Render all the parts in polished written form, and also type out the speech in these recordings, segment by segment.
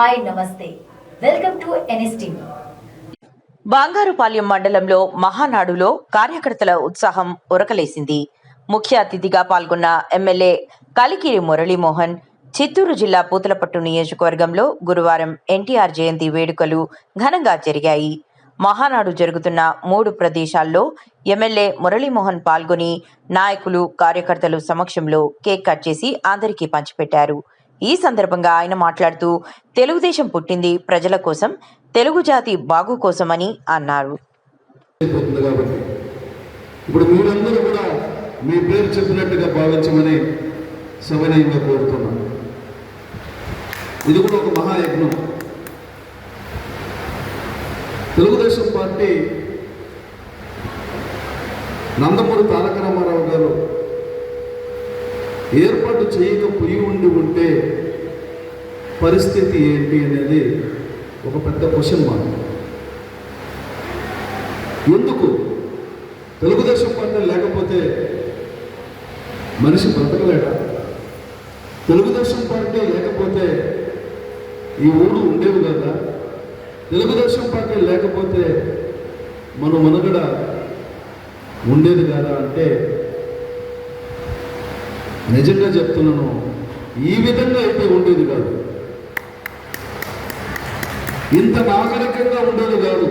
Hi నమస్తే welcome to NSTV. Bangarupalem మండలంలో మహానాడులో కార్యకర్తల ఉత్సాహం ఉరకలేసింది. ముఖ్య అతిథిగా పాల్గొన్న ఎమ్మెల్యే కలికిరి మురళీమోహన్ చిత్తూరు జిల్లా పూతలపట్టు నియోజకవర్గంలో గురువారం ఎన్టీఆర్ జయంతి వేడుకలు ఘనంగా జరిగాయి. మహానాడు జరుగుతున్న 3 ప్రదేశాల్లో ఎమ్మెల్యే మురళీమోహన్ పాల్గొని నాయకులు కార్యకర్తలు సమక్షంలో కేక్ కట్ చేసి అందరికీ పంచిపెట్టారు. ఈ సందర్భంగా ఆయన మాట్లాడుతూ తెలుగుదేశం పుట్టింది ప్రజల కోసం, తెలుగు జాతి బాగు కోసమని అన్నారు. ఇప్పుడు మీరందరూ కూడా మీ పేరు చెప్పినట్టుగా భావించమని సవినయంగా కోరుతున్నాను. ఇది కూడా ఒక మహాయజ్ఞం. తెలుగుదేశం పార్టీ నందమూరి తారక రామారావు గారు ఏర్పాటు చేయకపోయి ఉంటే పరిస్థితి ఏంటి అనేది ఒక పెద్ద క్వశ్చన్ మార్క్. ఎందుకు తెలుగుదేశం పార్టీ లేకపోతే మనిషి బ్రతకలేట? తెలుగుదేశం పార్టీ లేకపోతే ఈ ఊరు ఉండేవి కదా? తెలుగుదేశం పార్టీ లేకపోతే మన మనుగడ ఉండేది కదా అంటే నిజంగా చెప్తున్నాను, ఈ విధంగా అయితే ఉండేది కాదు. ఇంత నాగరికంగా ఉండేది కాదు,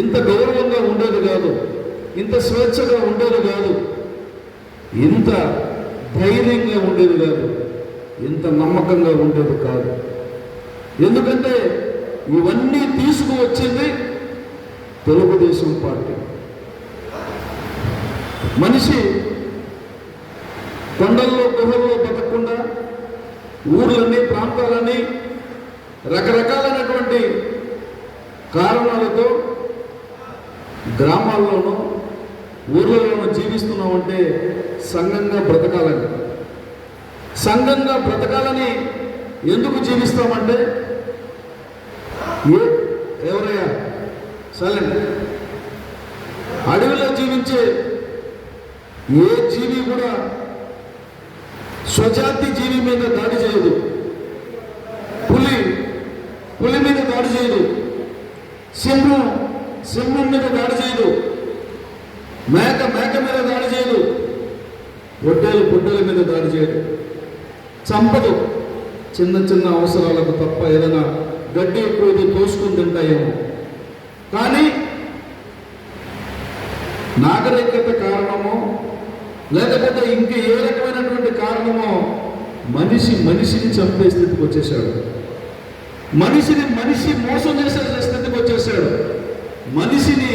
ఇంత గౌరవంగా ఉండేది కాదు, ఇంత స్వేచ్ఛగా ఉండేది కాదు, ఇంత ధైర్యంగా ఉండేది కాదు, ఇంత నమ్మకంగా ఉండేది కాదు. ఎందుకంటే ఇవన్నీ తీసుకువచ్చింది తెలుగుదేశం పార్టీ. మనిషి కొండల్లో గుహల్లో బతకకుండా ఊర్లన్నీ ప్రాంతాలన్నీ రకరకాలైనటువంటి కారణాలతో గ్రామాల్లోనూ ఊర్లలోనూ జీవిస్తున్నామంటే సంఘంగా బ్రతకాలని. సంఘంగా బ్రతకాలని ఎందుకు జీవిస్తామంటే ఎవరయ్యా సైలెంట్. అడవిలో జీవించే ఏ జీవి కూడా స్వజాతి జీవి మీద దాడి చేయదు. పులి మీద దాడి చేయదు, సింహం మీద దాడి చేయదు, మేక మీద దాడి చేయదు, పొట్టేల మీద దాడి చేయదు. చంపదు. చిన్న చిన్న అవసరాలకు తప్ప ఏదైనా గడ్డి ఎక్కువ తోసుకుని తింటాయేమో. కానీ నాగరికత కారణమో లేకపోతే ఇంకా ఏ రకమైనటువంటి కారణమో మనిషిని చంపే స్థితికి వచ్చేసాడు. మనిషి మోసం చేసే స్థితికి వచ్చేసాడు. మనిషిని